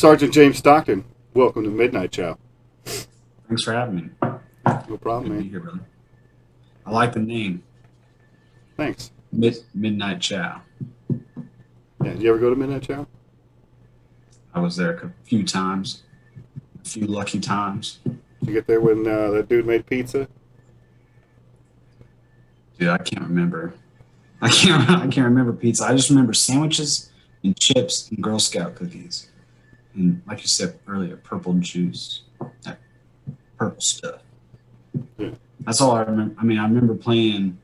Sergeant James Stockton, welcome to Midnight Chow. Thanks for having me. No problem, Good to be man. here, brother. I like the name, Thanks. Midnight Chow. Yeah, did you ever go to Midnight Chow? I was there a few times, a few lucky times. Did you get there when that dude made pizza? Dude, I can't remember. I can't remember pizza. I just remember sandwiches and chips and Girl Scout cookies. And like you said earlier, purple juice, that purple stuff. Yeah. That's all I remember. I mean, I remember playing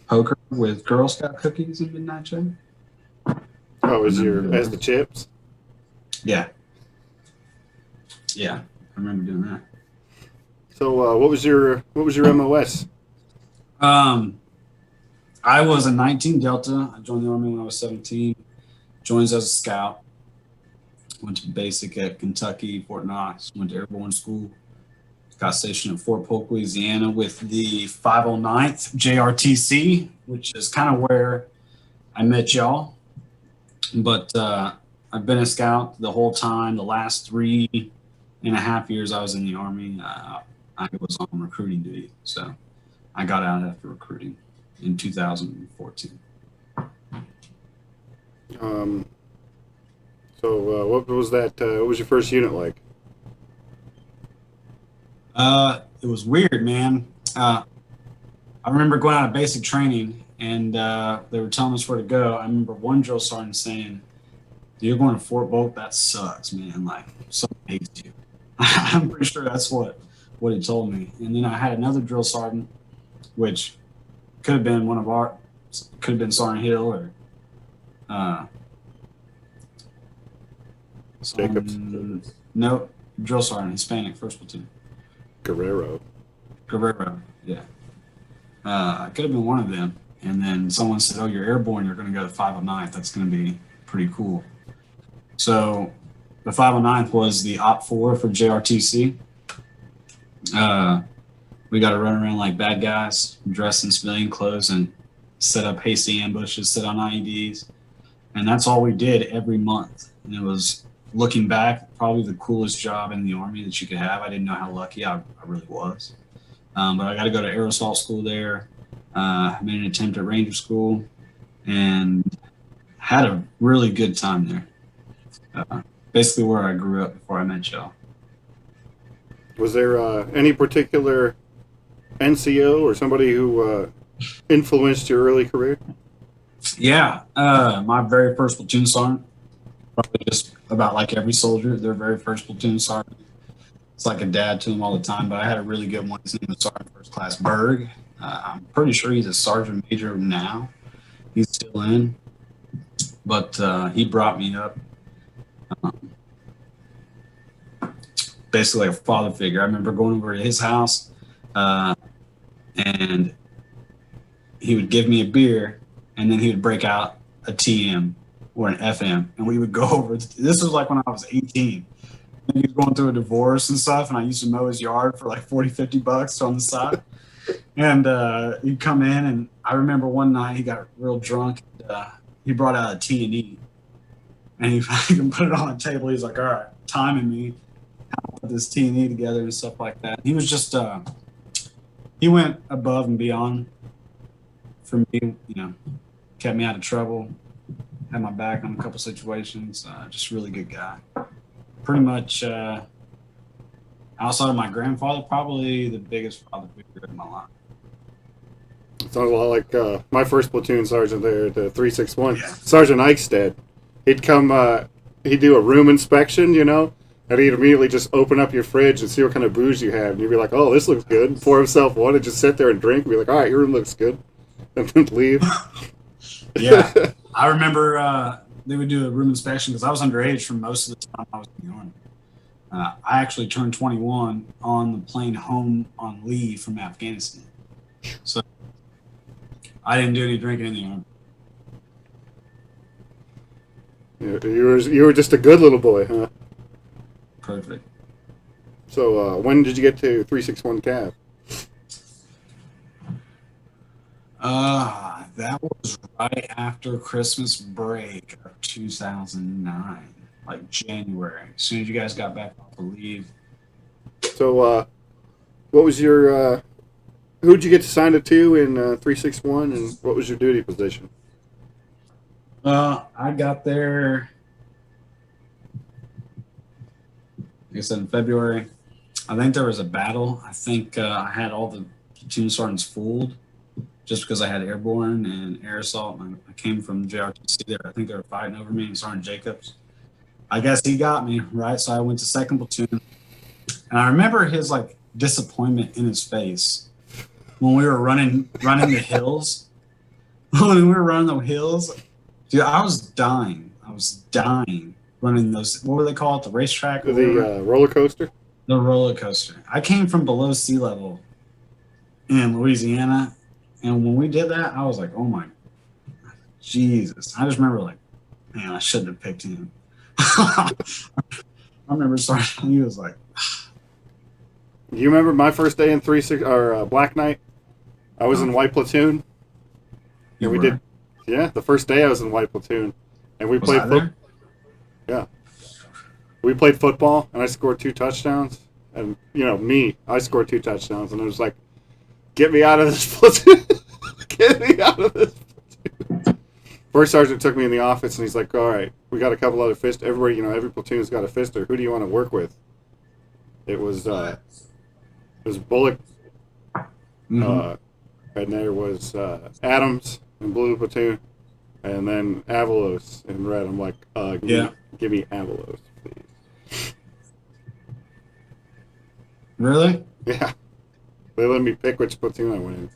poker with Girl Scout cookies in Midnight Chow. Oh, I remember as the chips? Yeah, yeah, I remember doing that. So, what was your MOS? Um, I was a 19 Delta. I joined the Army when I was 17. Joined as a scout. Went to basic at Kentucky, Fort Knox. Went to airborne school. Got stationed at Fort Polk, Louisiana with the 509th JRTC, which is kind of where I met y'all. But I've been a scout the whole time. The last 3.5 years I was in the Army, I was on recruiting duty. So I got out after recruiting in 2014. What was that? What was your first unit like? It was weird, man. I remember going out of basic training and they were telling us where to go. I remember one drill sergeant saying, "You're going to Fort Polk? That sucks, man. Like, someone hates you." I'm pretty sure that's what he told me. And then I had another drill sergeant, which could have been Sergeant Hill or Jacobs? No, drill sergeant, Hispanic, first platoon. Guerrero. Guerrero, yeah. It could have been one of them. And then someone said, "Oh, you're airborne. You're going to go to 509th. That's going to be pretty cool." So the 509th was the Op 4 for JRTC. We got to run around like bad guys, dressed in civilian clothes, and set up hasty ambushes, sit on IEDs. And that's all we did every month. And it was, looking back, probably the coolest job in the Army that you could have. I didn't know how lucky I really was. But I got to go to air assault school there. Made an attempt at Ranger school and had a really good time there. Basically where I grew up before I met y'all. Was there any particular NCO or somebody who influenced your early career? Yeah, my very first platoon sergeant, probably just about like every soldier, their very first platoon sergeant. It's like a dad to him all the time, but I had a really good one. His name was Sergeant First Class Berg. I'm pretty sure he's a sergeant major now. He's still in, but he brought me up. Um, Basically like a father figure. I remember going over to his house and he would give me a beer and then he would break out a TM or an FM and we would go over. This was like when I was 18. And he was going through a divorce and stuff and I used to mow his yard for like 40, $50 on the side. And he'd come in and I remember one night he got real drunk. And, he brought out a T&E and he fucking put it on the table. He's like, "All right, timing me. Put this T&E together and stuff like that." He was just he went above and beyond for me, kept me out of trouble, had my back on a couple situations. Just a really good guy. Pretty much outside of my grandfather, probably the biggest father figure in my life. It sounds a lot like my first platoon sergeant there at the 361, Yeah. Sergeant Eichstead. He'd come, he'd do a room inspection, and he'd immediately just open up your fridge and see what kind of booze you have. And you'd be like, "Oh, this looks good." Pour himself one and just sit there and drink and be like, "All right, your room looks good." And then leave. Yeah. I remember they would do a room inspection because I was underage for most of the time I was in the Army. I actually turned 21 on the plane home on leave from Afghanistan. So I didn't do any drinking in the Army. You were just a good little boy, huh? Perfect. So when did you get to 361 Cav? That was right after Christmas break of 2009. like January. As soon as you guys got back off the leave. So, what was your who'd you get assigned it to in 361, and what was your duty position? I got there, like I said, in February. I think there was a battle. I think I had all the platoon sergeants fooled just because I had airborne and air assault. And I came from JRTC there. I think they were fighting over me and Sergeant Jacobs. I guess he got me, right? So I went to second platoon. And I remember his like disappointment in his face when we were running the hills. When we were running the hills, dude, I was dying. I was dying running those. What were they call it? The racetrack? The roller coaster. The roller coaster. I came from below sea level in Louisiana, and when we did that, I was like, "Oh my, Jesus!" I just remember like, "Man, I shouldn't have picked him." I remember starting. He was like, You remember my first day in Black Knight? I was in White Platoon. And we did, yeah, the first day I was in White Platoon. And we played football. Yeah. We played football, and I scored 2 touchdowns. And, I scored 2 touchdowns. And I was like, get me out of this platoon. Get me out of this platoon. First sergeant took me in the office, and he's like, all right, we got a couple other fist. Everybody, every platoon's got a fister. Who do you want to work with? It was Bullock. mm-hmm. And there was Adams in blue platoon, and then Avalos in red. I'm like, give me Avalos, please. Really? Yeah. They let me pick which platoon I went in.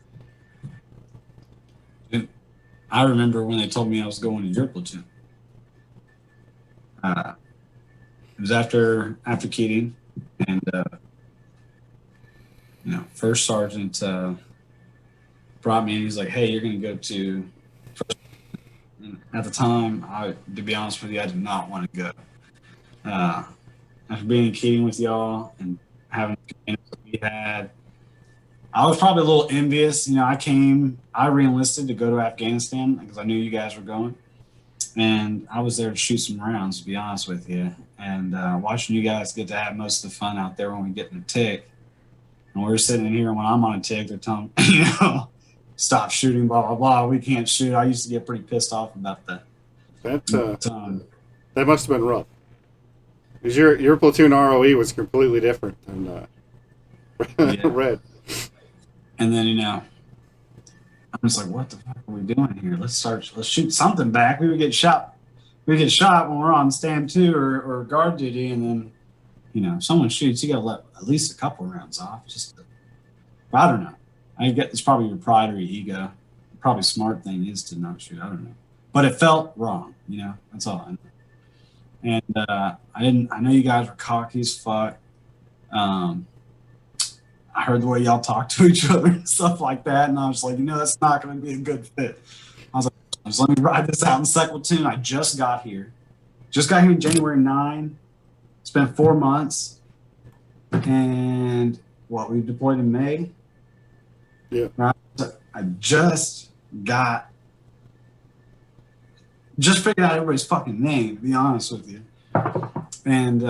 And I remember when they told me I was going to your platoon. It was after Keating, and first sergeant brought me in. He's like, "Hey, you're going to go to." And at the time, to be honest with you, I did not want to go. After being in Keating with y'all and having the commanders that we had, I was probably a little envious. I re-enlisted to go to Afghanistan because I knew you guys were going, and I was there to shoot some rounds. To be honest with you, and watching you guys get to have most of the fun out there when we get in a tick. And we're sitting in here, and when I'm on a tick, they're telling me, stop shooting, blah, blah, blah. We can't shoot. I used to get pretty pissed off about that. That must have been rough. Because your platoon ROE was completely different than Red. And then, I'm just like, what the fuck are we doing here? Let's shoot something back. We would get shot. We get shot when we're on stand 2 or guard duty, and then if someone shoots, you got to let at least a couple rounds off. I don't know. I get it's probably your pride or your ego. Probably smart thing is to not shoot. I don't know, but it felt wrong. That's all I know. And I know you guys were cocky as fuck. I heard the way y'all talk to each other and stuff like that, and I was like, that's not going to be a good fit. I was like, just let me ride this out in second platoon. I just got here. January 9. Spent 4 months, and we deployed in May. Yeah. I just figured out everybody's fucking name, to be honest with you. And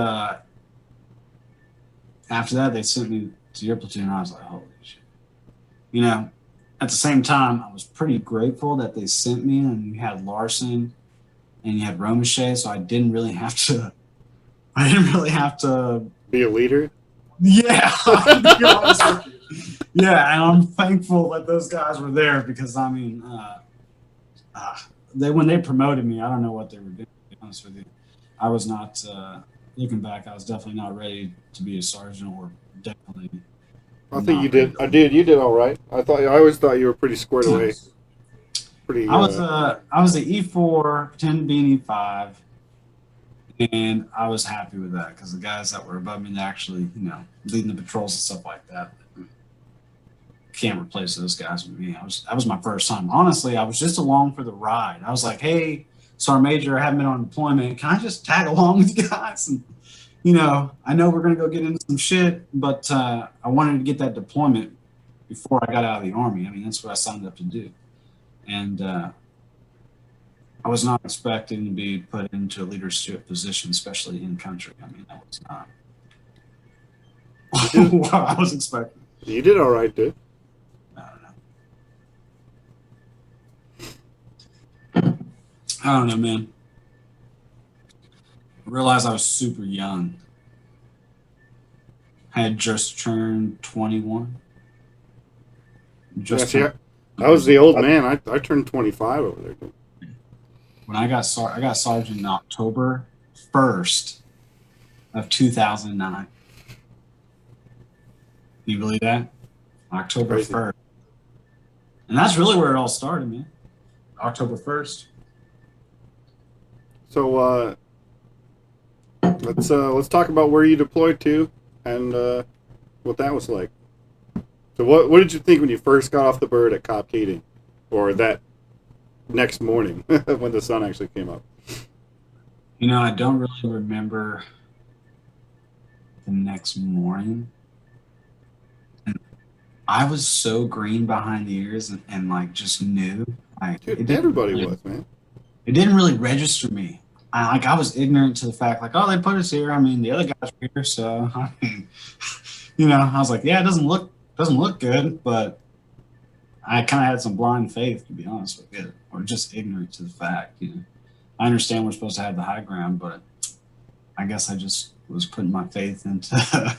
after that, they sent me to your platoon, and I was like, holy shit. At the same time, I was pretty grateful that they sent me, and you had Larson, and you had Romachet, so I didn't really have to be a leader. Yeah. Yeah, and I'm thankful that those guys were there because when they promoted me, I don't know what they were doing, to be honest with you. I was not looking back, I was definitely not ready to be a sergeant or definitely. I think you did. You did all right. I always thought you were pretty squared away. I was the E4, pretending to be an E5. And I was happy with that because the guys that were above me actually, leading the patrols and stuff like that, can't replace those guys with me. That was my first time. Honestly, I was just along for the ride. I was like, hey, Sergeant Major, I haven't been on deployment. Can I just tag along with you guys? And, I know we're going to go get into some shit, but I wanted to get that deployment before I got out of the Army. That's what I signed up to do. And I was not expecting to be put into a leadership position, especially in country. I mean, that was You did. not what I was expecting. You did all right, dude. I don't know. I don't know, man. I realized I was super young. I had just turned 21. Yeah, Just see, turned. I was the old man. I turned 25 over there, dude. When I got sergeant in October 1st of 2009. Can you believe that? October Crazy. 1st. And that's really where it all started, man. October 1st. So let's talk about where you deployed to and what that was like. So what did you think when you first got off the bird at Cop Keating, or that next morning when the sun actually came up? You know, I don't really remember the next morning. And I was so green behind the ears and like just knew. Like Dude, everybody was, man. it didn't really register me. I was ignorant to the fact like, oh, they put us here. I mean, the other guys were here, so I mean, you know, I was like, yeah, it doesn't look good, but I kind of had some blind faith, to be honest with you, or just ignorant to the fact. You know, I understand we're supposed to have the high ground, but I guess I just was putting my faith into the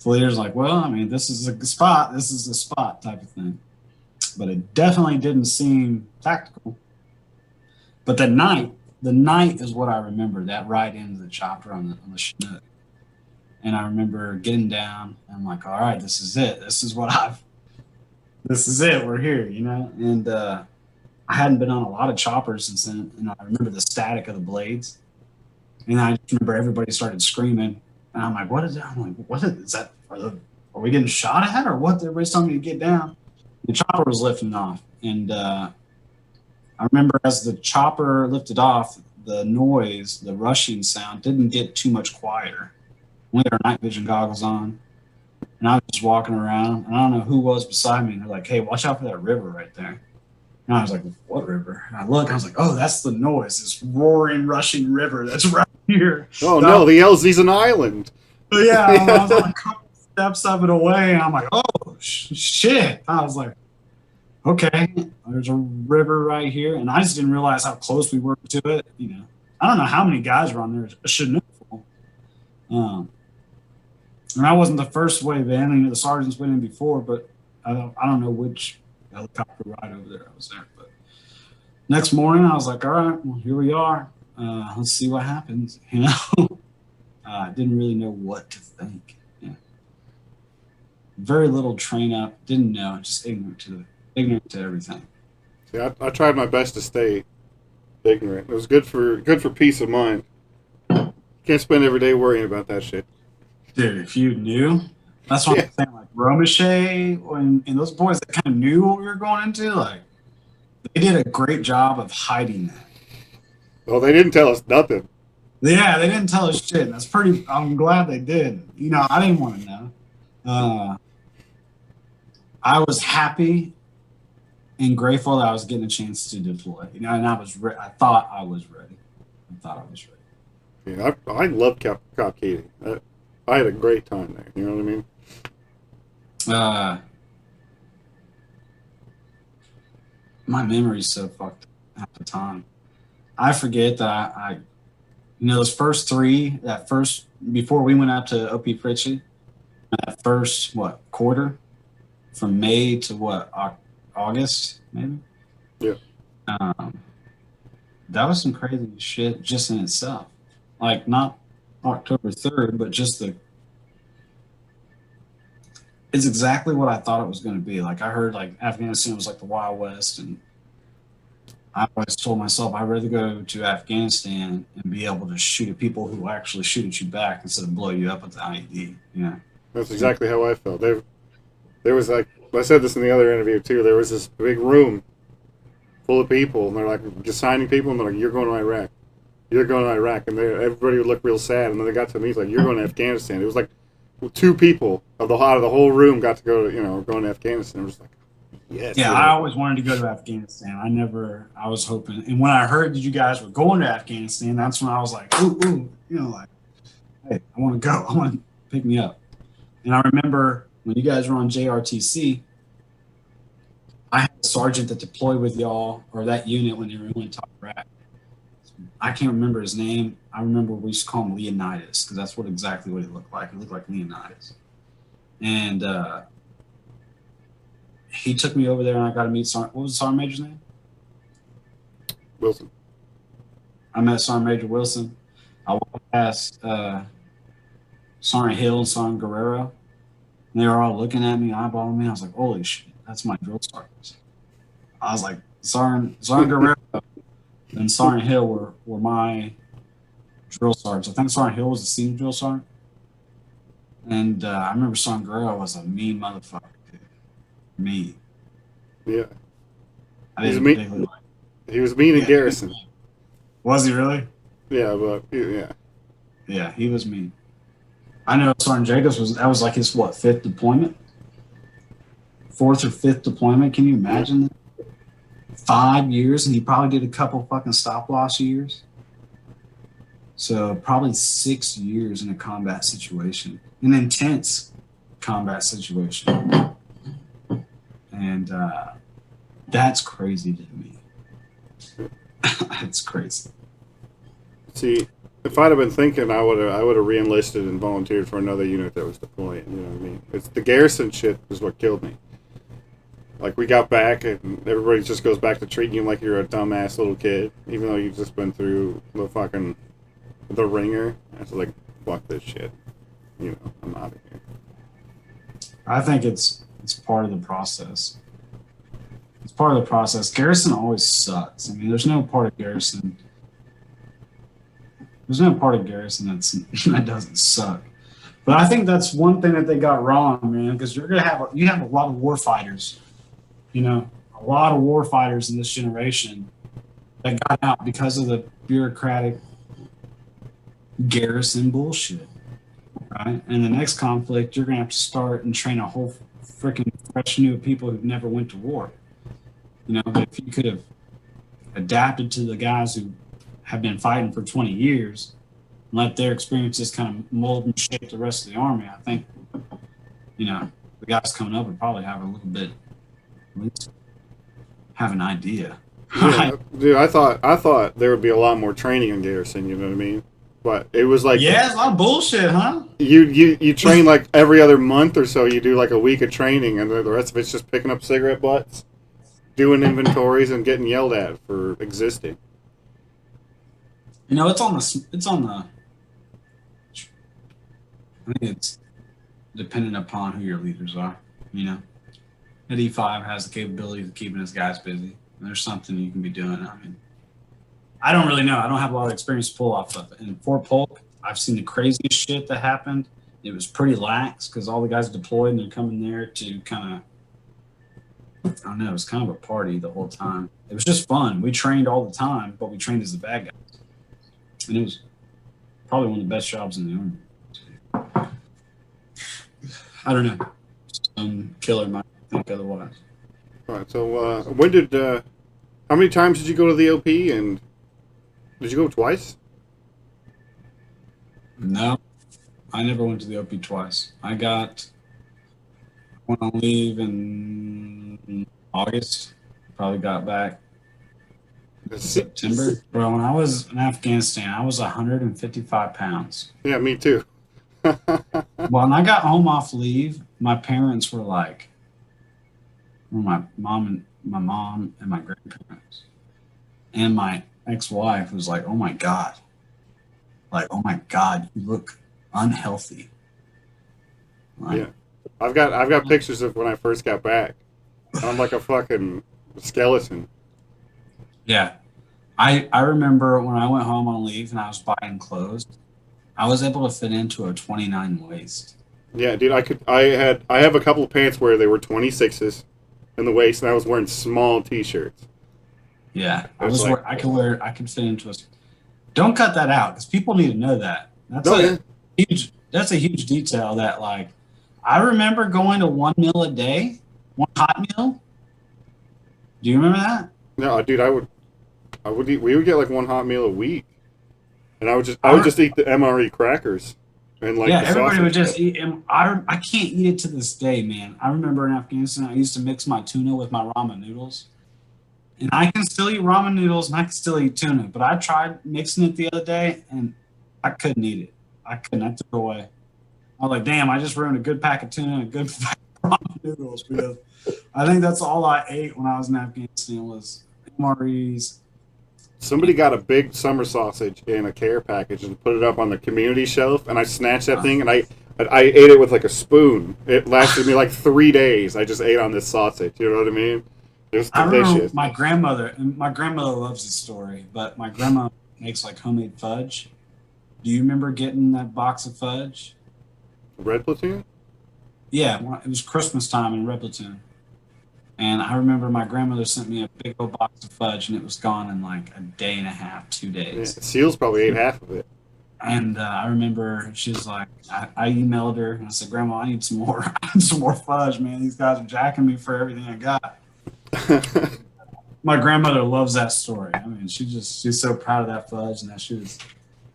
leaders. Like, well, I mean, this is a spot. This is a spot type of thing. But it definitely didn't seem tactical. But the night is what I remember. That ride into the chopper on the Chinook, and I remember getting down. And I'm like, all right, this is it. This is it. We're here, you know. And I hadn't been on a lot of choppers since then, and I remember the static of the blades. And I just remember everybody started screaming, and I'm like, what is that? I'm like, what is that? Are we getting shot at, or what? Everybody's telling me to get down. The chopper was lifting off, and I remember as the chopper lifted off, the noise, the rushing sound didn't get too much quieter. We had our night vision goggles on, and I was just walking around, and I don't know who was beside me, and they're like, hey, watch out for that river right there. And I was like, what river? And I look, I was like, oh, that's the noise, this roaring, rushing river that's right here. Oh no, the LZ's an island. Yeah, I was on a couple steps of it away, and I'm like, oh, shit. I was like, okay, there's a river right here, and I just didn't realize how close we were to it. You know, I don't know how many guys were on there. I should know. And I wasn't the first wave in. You know, the sergeants went in before, but I don't know which helicopter ride over there I was there. But next morning, I was like, all right, well, here we are. Let's see what happens. You know, I didn't really know what to think. Yeah. Very little train up. Didn't know. Just ignorant to everything. See, I tried my best to stay ignorant. It was good for peace of mind. Can't spend every day worrying about that shit. Dude, if you knew, that's what I'm saying. Like Romachet and those boys that kind of knew what we were going into, like they did a great job of hiding that. Well, they didn't tell us nothing. Yeah, they didn't tell us shit. That's pretty. I'm glad they did. You know, I didn't want to know. I was happy and grateful that I was getting a chance to deploy. You know, and I thought I was ready. Yeah, I love Cop Keating. I had a great time there. You know what I mean? My memory's so fucked up at the time. I forget that I you know, those first three, before we went out to OP Fritsche, that first, quarter? From May to August, maybe? Yeah. That was some crazy shit just in itself. Like, not October 3rd, but just it's exactly what I thought it was going to be. Like, I heard, like, Afghanistan was like the Wild West, and I always told myself I'd rather go to Afghanistan and be able to shoot at people who actually shoot at you back instead of blow you up with the IED, you know? That's exactly how I felt. There was, like, I said this in the other interview too, there was this big room full of people, and they're like just signing people, and they're like, you're going to Iraq. You're going to Iraq. And everybody would look real sad, and then they got to me, like, you're going to Afghanistan. It was like 2 people of the whole room got to go to, going to Afghanistan. It was like, Yes. Yeah, I always wanted to go to Afghanistan. I was hoping. And when I heard that you guys were going to Afghanistan, that's when I was like, ooh, like, hey, I want to go. I want to pick me up. And I remember when you guys were on JRTC, I had a sergeant that deployed with y'all, or that unit when they were in top Iraq. I can't remember his name. I remember we used to call him Leonidas because that's exactly what he looked like. He looked like Leonidas. And he took me over there, and I got to meet Sergeant. What was the Sergeant Major's name? Wilson. I met Sergeant Major Wilson. I walked past Sergeant Hill and Sergeant Guerrero, and they were all looking at me, eyeballing me. I was like, holy shit, that's my drill sergeants. I was like, Sergeant Guerrero and Sergeant Hill were my drill sergeants. I think Sergeant Hill was the senior drill sergeant. And I remember Sergeant Guerrero was a mean motherfucker, dude. Mean. Yeah. I didn't particularly like him. He was mean in garrison. Was he really? Yeah, but yeah. Yeah, he was mean. I know Sergeant Jacobs that was like his fifth deployment? Fourth or fifth deployment. Can you imagine that? 5 years, and he probably did a couple fucking stop-loss years. So probably 6 years in a combat situation, an intense combat situation. And that's crazy to me. It's crazy. See, if I'd have been thinking, I would have re-enlisted and volunteered for another unit that was deploying. You know what I mean? It's the garrison shit is what killed me. Like, we got back, and everybody just goes back to treating you like you're a dumbass little kid, even though you've just been through the ringer. I was like, fuck this shit. You know, I'm out of here. I think it's part of the process. It's part of the process. Garrison always sucks. I mean, there's no part of garrison that doesn't suck. But I think that's one thing that they got wrong, man, because you have a lot of war fighters. You know, a lot of war fighters in this generation that got out because of the bureaucratic garrison bullshit, right? And the next conflict, you're going to have to start and train a whole freaking fresh new people who've never went to war. You know, but if you could have adapted to the guys who have been fighting for 20 years and let their experiences kind of mold and shape the rest of the army, I think, you know, the guys coming up would probably have a little bit, at least have an idea. Yeah, dude, I thought there would be a lot more training in garrison, you know what I mean? But it was like, yeah, it's a lot of bullshit, huh? You train like every other month or so. You do like a week of training, and the rest of it's just picking up cigarette butts, doing inventories, and getting yelled at for existing. You know, it's on the. I think it's dependent upon who your leaders are. You know, at E5 has the capability of keeping his guys busy. There's something you can be doing. I mean, I don't really know. I don't have a lot of experience to pull off of it. In Fort Polk, I've seen the craziest shit that happened. It was pretty lax because all the guys deployed and they're coming there to kind of, I don't know, it was kind of a party the whole time. It was just fun. We trained all the time, but we trained as the bad guys. And it was probably one of the best jobs in the army. I don't know. Some killer might think otherwise. All right. So how many times did you go to the OP, and did you go twice? No, I never went to the OP twice. I went on leave in August. Probably got back in September. Bro, when I was in Afghanistan, I was 155 pounds. Yeah, me too. When I got home off leave, my parents were like, my mom and my grandparents, and my ex-wife was like, "Oh my god, you look unhealthy." Like, yeah, I've got pictures of when I first got back. I'm like a fucking skeleton. Yeah, I remember when I went home on leave and I was buying clothes, I was able to fit into a 29 waist. Yeah, dude, I have a couple of pants where they were 26s in the waist, and I was wearing small t-shirts. Yeah, I could fit into a. Don't cut that out because people need to know that. That's a huge detail. That, like, I remember going to one meal a day, one hot meal, Do you remember that? No, dude, I would eat. We would get like one hot meal a week, and I I would re- just eat the MRE crackers and like yeah, the everybody would sausage just cup. eat. And I can't eat it to this day, man. I remember in Afghanistan, I used to mix my tuna with my ramen noodles. And I can still eat ramen noodles and I can still eat tuna, but I tried mixing it the other day and I couldn't eat it. I couldn't. I took it away. I was like, damn, I just ruined a good pack of tuna and a good pack of ramen noodles because I think that's all I ate when I was in Afghanistan was MREs. Somebody got a big summer sausage in a care package and put it up on the community shelf, and I snatched that thing and I ate it with like a spoon. It lasted me like 3 days. I just ate on this sausage. You know what I mean? It was I remember delicious. my grandmother, and my grandmother loves this story, but my grandma makes like homemade fudge. Do you remember getting that box of fudge? Red platoon? Yeah, it was Christmas time in Rippleton. And I remember my grandmother sent me a big old box of fudge, and it was gone in like a day and a half, two Yeah, days. Seals probably ate half of it. And I remember she's like, I emailed her and I said, Grandma, I need some more, I need some more fudge, man. These guys are jacking me for everything I got. My grandmother loves that story. I mean, she's so proud of that fudge and that she was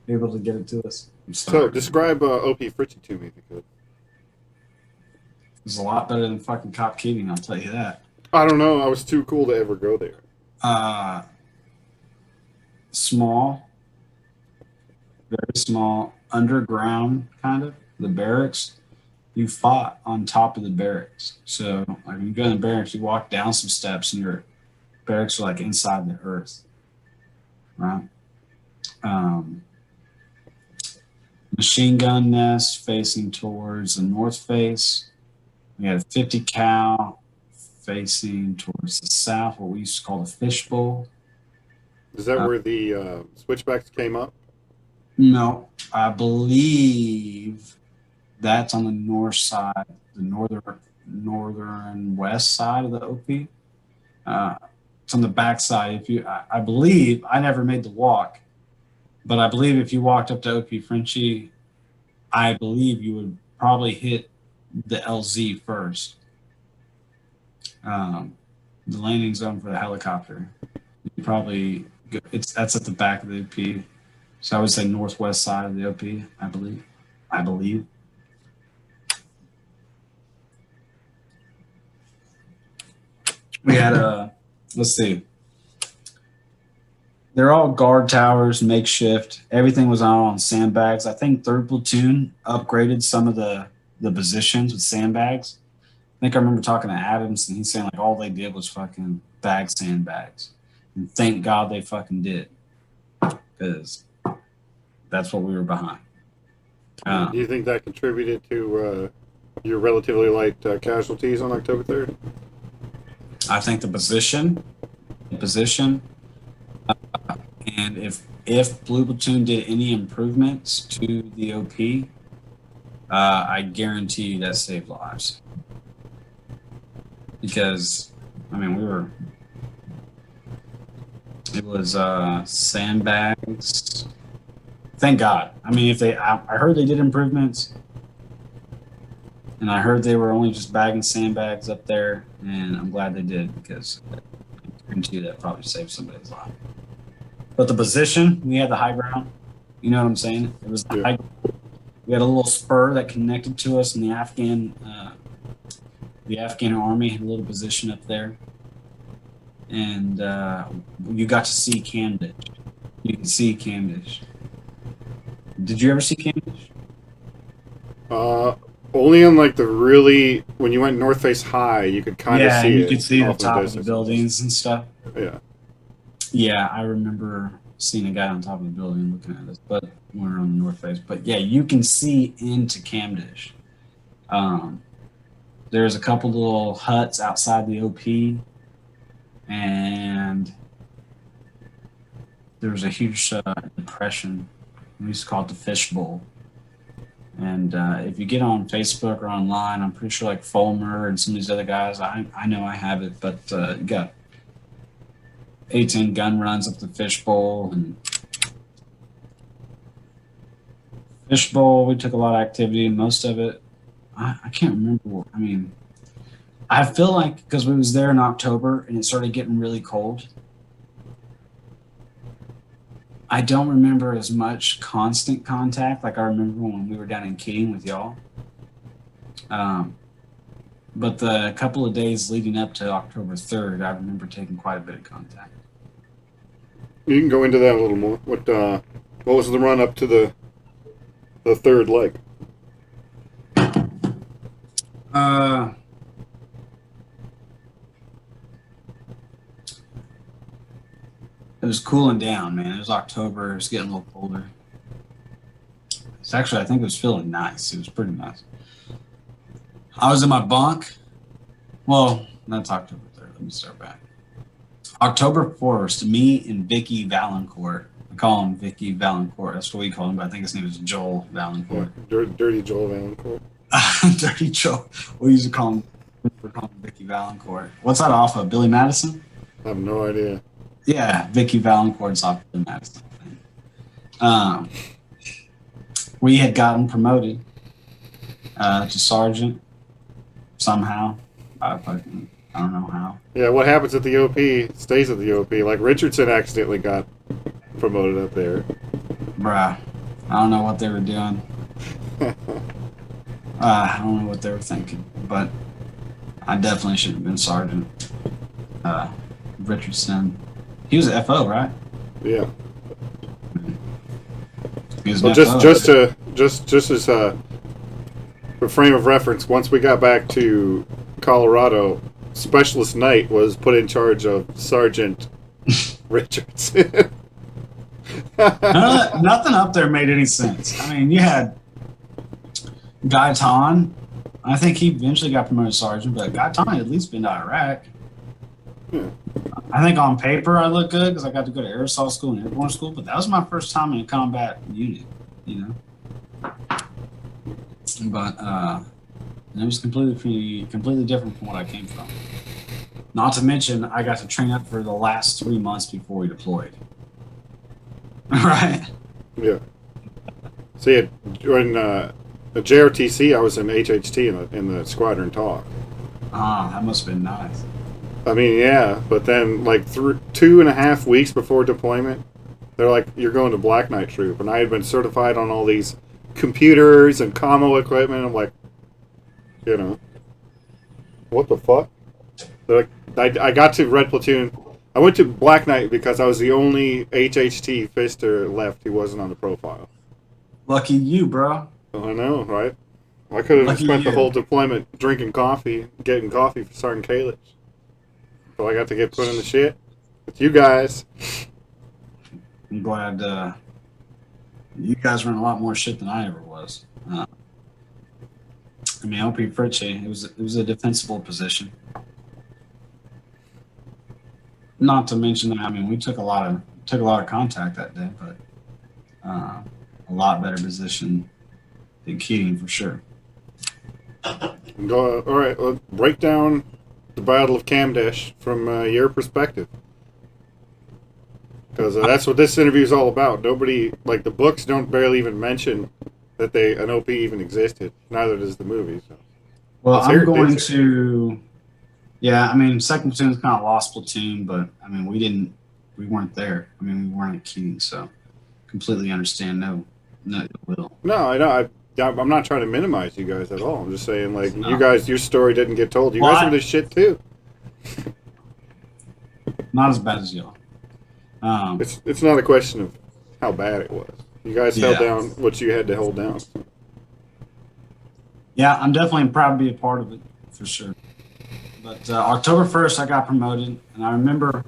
able to get it to us. I'm So sorry. describe OP Fritsche to me if you could. It's a lot better than fucking Cop Keating, I'll tell you that. I don't know. I was too cool to ever go there. Uh, Small, very small, underground kind of the barracks. You fought on top of the barracks. So like when you go in the barracks, you walk down some steps and your barracks are like inside the earth, right? Um, Machine gun nest facing towards the north face. We had a 50 cal facing towards the south, what we used to call the fishbowl. Is that Uh, where the switchbacks came up? no, I believe that's on the north side, the northern west side of the OP. Uh, it's on the back side. If you, I believe, I never made the walk, but I believe if you walked up to OP Frenchie, I believe you would probably hit the LZ first, um, the landing zone for the helicopter. You probably it's that's at the back of the OP. So I would say northwest side of the OP. I believe. I believe. We had a let's see. They're all guard towers, makeshift. Everything was on sandbags. I think third platoon upgraded some of the positions with sandbags. I think I remember talking to Adams and he's saying like all they did was fucking bag sandbags. And thank God they fucking did. Because that's what we were behind. Do you think that contributed to your relatively light casualties on October 3rd? I think the position, and if Blue Platoon did any improvements to the OP, I guarantee you that saved lives. Because I mean, it was sandbags. Thank God. I mean, if I heard they did improvements, and I heard they were only just bagging sandbags up there, and I'm glad they did because I guarantee you that probably saved somebody's life. But the position, we had the high ground. You know what I'm saying? It was the Yeah. high. We had a little spur that connected to us, and the Afghan army had a little position up there, and you got to see Kamdesh. You can see Kamdesh. Did you ever see Kamdesh? Uh, Only on like the really when you went north face high, you could kind of Yeah, and see you it could see the off in the top of the distance. buildings and stuff. Yeah. Yeah, I remember seeing a guy on top of the building looking at us, but we were on the north face. But yeah, you can see into Kamdesh. Um, there's a couple little huts outside the OP, and there was a huge depression. We used to call it the fishbowl. And if you get on Facebook or online, I'm pretty sure like Fulmer and some of these other guys, I know I have it, but you got 18 gun runs up the fishbowl and fishbowl. We took a lot of activity, and most of it, I can't remember. I mean, I feel like because we was there in October and it started getting really cold, I don't remember as much constant contact like I remember when we were down in Keating with y'all. But the couple of days leading up to October 3rd, I remember taking quite a bit of contact. You can go into that a little more. What was the run up to the third leg? Uh, it was cooling down, man. It was October. It was getting a little colder. It's actually, I think it was feeling nice. It was pretty nice. I was in my bunk. Well, that's October 3rd. Let me start back. October 1st, me and Vicky Valancourt. I call him Vicky Valancourt. That's what we call him, but I think his name is Joel Valancourt. Yeah, Dirty Joel Valancourt. Dirty Joel. We used to call him Vicky Valancourt. What's that off of? Billy Madison? I have no idea. Yeah, Vicky Valancourt's off Billy Madison. We had gotten promoted to sergeant somehow. I don't know how. Yeah, what happens at the OP stays at the OP. Like Richardson accidentally got promoted up there. Bruh, I don't know what they were doing. I don't know what they were thinking, but I definitely should have been sergeant. Richardson, he was an FO, right? Yeah. He was Well, just as for frame of reference, once we got back to Colorado, Specialist Knight was put in charge of Sergeant Richardson. Nothing up there made any sense. I mean, you had Gaitan. I think he eventually got promoted to sergeant, but Gaitan had at least been to Iraq. Yeah. I think on paper I look good because I got to go to aerosol school and airborne school, but that was my first time in a combat unit, you know. But it was completely different from what I came from. Not to mention, I got to train up for the last 3 months before we deployed. Right? Yeah. See, during the JRTC, I was in HHT in the squadron talk. Ah, that must have been nice. I mean, yeah, but then like 2.5 weeks before deployment, they're like, "You're going to Black Knight Troop," and I had been certified on all these computers and commo equipment. I'm like, you know, what the fuck? They're like, I got to Red Platoon. I went to Black Knight because I was the only HHT fister left who wasn't on the profile. Lucky you, bro. I know, right? I could have Lucky spent the you. whole deployment drinking coffee, getting coffee for Sergeant Kalish. So I got to get put in the shit with you guys. I'm glad you guys were in a lot more shit than I ever was. I mean, OP Fritsche, it was a defensible position. Not to mention that, I mean, we took a lot of contact that day, but a lot better position than Keating for sure. All right, let's break down the Battle of Kamdesh from your perspective. Because that's what this interview is all about. Nobody, like, the books don't barely even mention that an OP even existed. Neither does the movie. So. Well, I'm going to, yeah, I mean, second platoon is kind of lost platoon, but I mean, we weren't there. I mean, we weren't at Keating, so completely understand. No ill will. No, I know. I'm not trying to minimize you guys at all. I'm just saying, like, you guys, your story didn't get told. You guys were this shit too. Not as bad as y'all. It's not a question of how bad it was. You guys held down what you had to hold down. Yeah, I'm definitely proud to be a part of it, for sure. But October 1st, I got promoted, and I remember,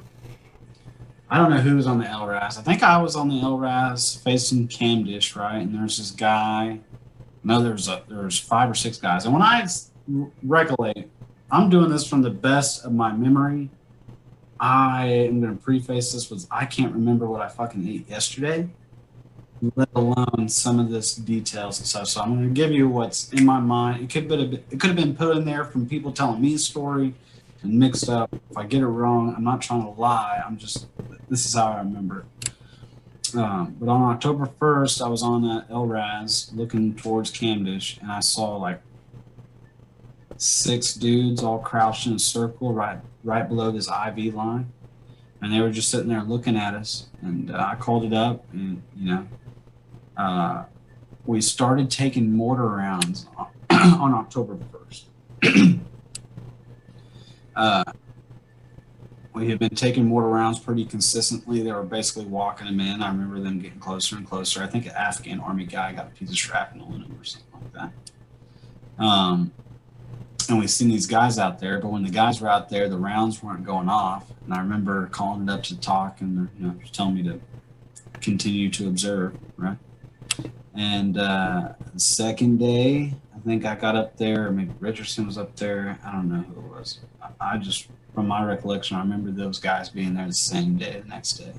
I don't know who was on the LRAS. I think I was on the LRAS facing Kamdesh, right? And there's this guy. No, there's 5 or 6 guys. And when I recollect, I'm doing this from the best of my memory. I am going to preface this with I can't remember what I fucking ate yesterday, let alone some of this details and stuff. So I'm going to give you what's in my mind. It could have been put in there from people telling me a story and mixed up. If I get it wrong, I'm not trying to lie. This is how I remember it. But on October 1st, I was on that LRAS looking towards Kamdesh, and I saw like 6 dudes all crouched in a circle right below this IV line, and they were just sitting there looking at us. And I called it up, and we started taking mortar rounds on October 1st. We had been taking mortar rounds pretty consistently. They were basically walking them in. I remember them getting closer and closer. I think an Afghan army guy got a piece of shrapnel in him or something like that. And we seen these guys out there, but when the guys were out there, the rounds weren't going off. And I remember calling it up to talk, and telling me to continue to observe, right? And the second day, I think I got up there, or maybe Richardson was up there. I don't know who it was. I just, from my recollection, I remember those guys being there the same day, the next day.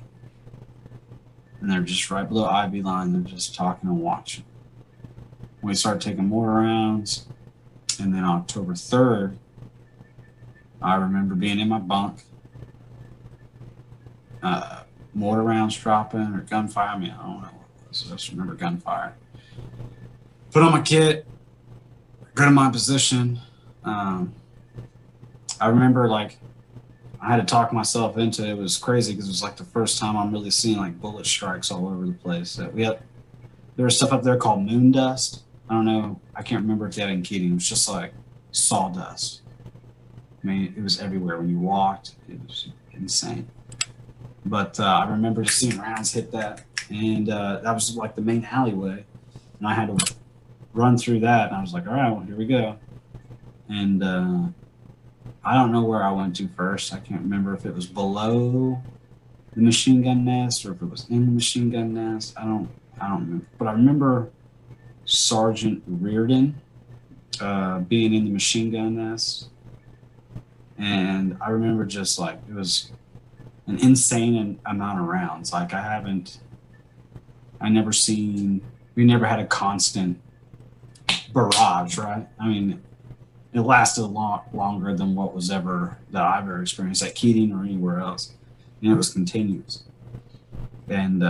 And they're just right below IV line. They're just talking and watching. We started taking more rounds. And then October 3rd, I remember being in my bunk, mortar rounds dropping or gunfire. I mean, I don't know what it was. I just remember gunfire. Put on my kit, go to my position. I remember I had to talk myself into it. It was crazy because it was the first time I'm really seeing bullet strikes all over the place. There was stuff up there called moon dust. I don't know. I can't remember if they had it in Keating. It was just like sawdust. I mean, it was everywhere. When you walked, it was insane. But I remember just seeing rounds hit that. And that was the main alleyway. And I had to run through that. And I was like, all right, well, here we go. And I don't know where I went to first. I can't remember if it was below the machine gun nest or if it was in the machine gun nest. I don't remember. But I remember Sergeant Reardon being in the machine gun nest, and I remember just it was an insane amount of rounds. We never had a constant barrage, right? I mean, it lasted a lot longer than what was that I've ever experienced at Keating or anywhere else, and it was continuous. And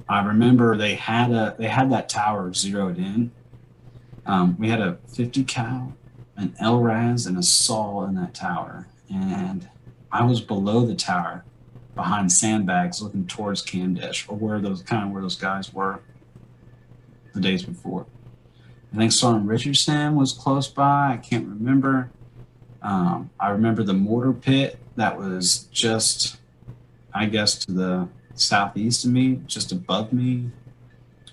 I remember they had that tower zeroed in. We had a 50 cal, an LRAS, and a SAW in that tower. And I was below the tower, behind sandbags, looking towards Kamdesh, or where those guys were the days before. I think Sergeant Richardson was close by. I can't remember. I remember the mortar pit that was just, I guess, to the southeast of me, just above me,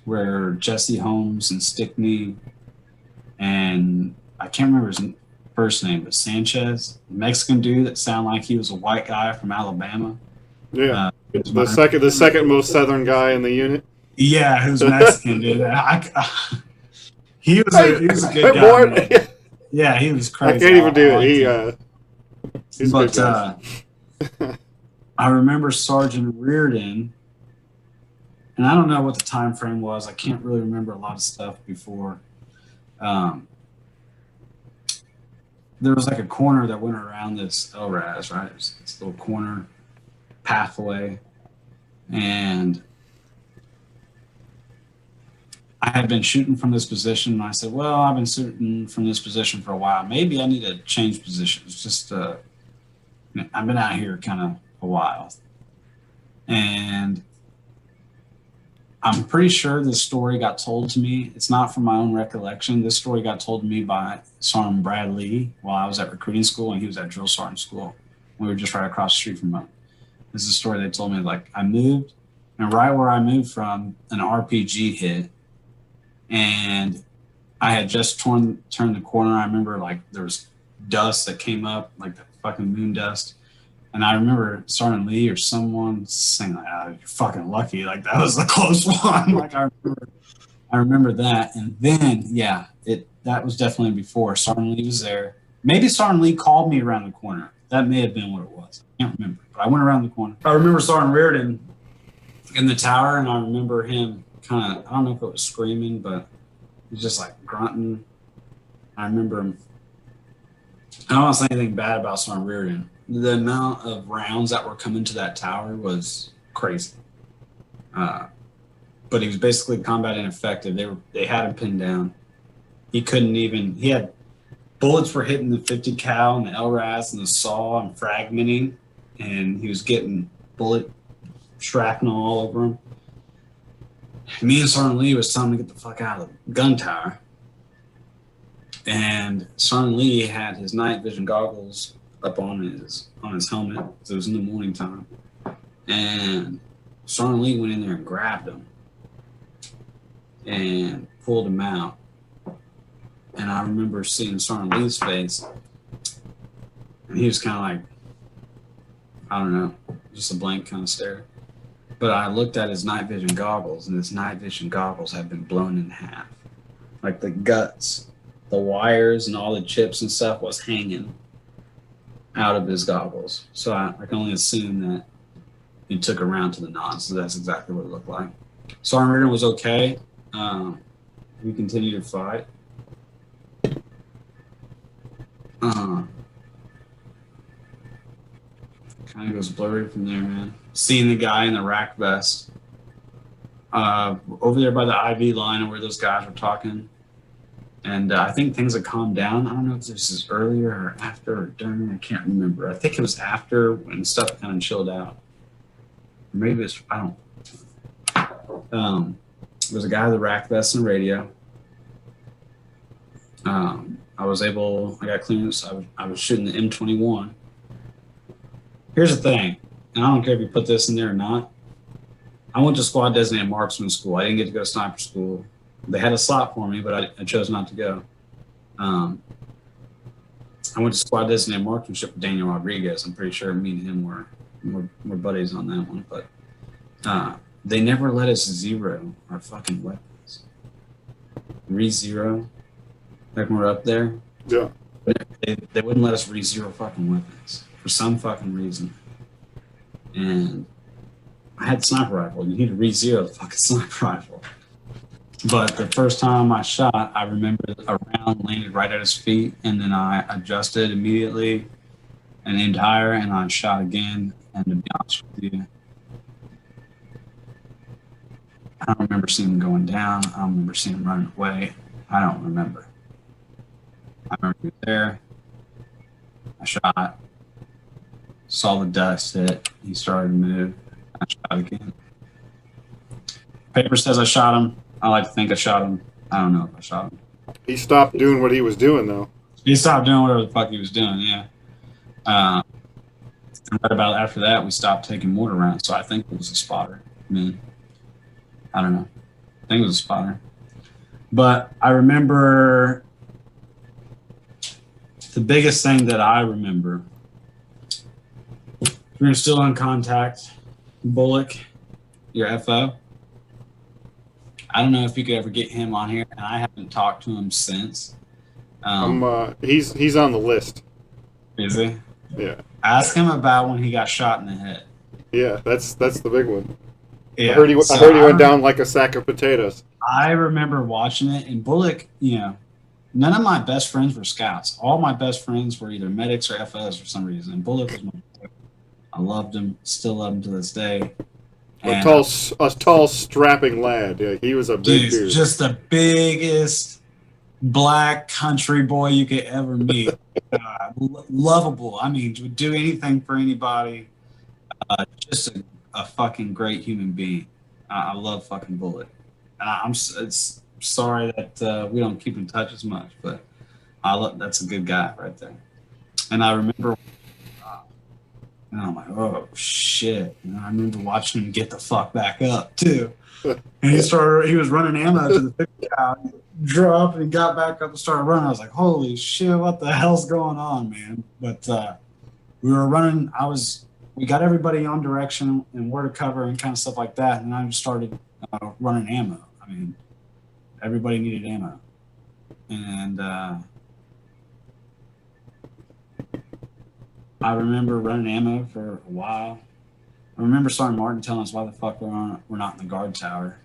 where Jesse Holmes and Stickney and I can't remember his first name, but Sanchez, Mexican dude that sounded like he was a white guy from Alabama. Yeah, the second most southern guy in the unit. Yeah, who's Mexican, dude. He was a good guy. Yeah, he was crazy. I can't even do it. He's but I remember Sergeant Reardon, and I don't know what the time frame was. I can't really remember a lot of stuff before. There was a corner that went around this LRAS, right? This little corner pathway, and I had been shooting from this position, and I said, well, I've been shooting from this position for a while. Maybe I need to change positions. Just I've been out here kind of a while. And I'm pretty sure this story got told to me. It's not from my own recollection. This story got told to me by Sergeant Brad Lee while I was at recruiting school, and he was at drill sergeant school. We were just right across the street from him. This is a story they told me. I moved, and right where I moved from, an RPG hit, and I had just turned the corner. I remember there was dust that came up, the fucking moon dust. And I remember Sergeant Lee or someone saying, you're fucking lucky. That was a close one. I remember that. And then, that was definitely before Sergeant Lee was there. Maybe Sergeant Lee called me around the corner. That may have been what it was. I can't remember. But I went around the corner. I remember Sergeant Reardon in the tower, and I remember him kind of, I don't know if it was screaming, but he was just grunting. I remember him. I don't want to say anything bad about Sergeant Reardon. The amount of rounds that were coming to that tower was crazy. But he was basically combat ineffective. They had him pinned down. He couldn't even, he had bullets were hitting the 50 cal and the LRAS and the saw and fragmenting, and he was getting bullet shrapnel all over him. Me and Sergeant Lee was telling him to get the fuck out of the gun tower. And Sergeant Lee had his night vision goggles up on his helmet, so it was in the morning time. And Sergeant Lee went in there and grabbed him and pulled him out. And I remember seeing Sergeant Lee's face, and he was kind of like, I don't know, just a blank kind of stare. But I looked at his night vision goggles, and his night vision goggles had been blown in half. Like the guts, the wires, and all the chips and stuff was hanging out of his goggles. So I can only assume that he took a round to the nose, so that's exactly what it looked like. Sergeant Reardon was okay. We continued to fight. Kind of goes blurry from there, man. Seeing the guy in the rack vest over there by the IV line where those guys were talking. And I think things had calmed down. I don't know if this is earlier or after or during. I can't remember. I think it was after when stuff kind of chilled out. Maybe it's, I don't. There was a guy with a rack vest and radio. I got clearance. I was shooting the M21. Here's the thing, and I don't care if you put this in there or not. I went to squad designated marksman school. I didn't get to go to sniper school. They had a slot for me, but I chose not to go. I went to squad designated marksmanship with Daniel Rodriguez. I'm pretty sure me and him were buddies on that one, but they never let us zero our fucking weapons. Re-zero, like when we're up there. Yeah. They wouldn't let us re-zero fucking weapons for some fucking reason. And I had sniper rifle. You need to re-zero the fucking sniper rifle. But the first time I shot, I remember a round landed right at his feet, and then I adjusted immediately and aimed higher, and I shot again. And to be honest with you, I don't remember seeing him going down. I don't remember seeing him running away. I don't remember. I remember he was there. I shot, saw the dust hit. He started to move. I shot again. Paper says I shot him. I like to think I shot him. I don't know if I shot him. He stopped doing what he was doing, though. He stopped doing whatever the fuck he was doing, yeah. And right about after that, we stopped taking mortar rounds, so I think it was a spotter. I mean, I don't know. I think it was a spotter. But I remember the biggest thing that I remember, we were still in contact. Bullock, your FO. I don't know if you could ever get him on here, and I haven't talked to him since. He's on the list. Is he? Yeah. Ask him about when he got shot in the head. Yeah, that's the big one. Yeah, I heard he went down like a sack of potatoes. I remember watching it, and Bullock, none of my best friends were scouts. All my best friends were either medics or FOs for some reason. And Bullock was my boy. I loved him, still love him to this day. A tall, strapping lad. Yeah, he was a big dude. Just the biggest black country boy you could ever meet. Lovable. I mean, would do anything for anybody. Just a fucking great human being. I love fucking Bullet. It's sorry that we don't keep in touch as much, but that's a good guy right there. And I remember. And I'm like, oh shit! And I remember watching him get the fuck back up too. And he was running ammo to the 50 cal, dropped and got back up and started running. I was like, holy shit, what the hell's going on, man? But we were running. We got everybody on direction and where to cover and kind of stuff like that. And I just started running ammo. I mean, everybody needed ammo, and I remember running ammo for a while. I remember Sergeant Martin telling us why the fuck we're not in the guard tower.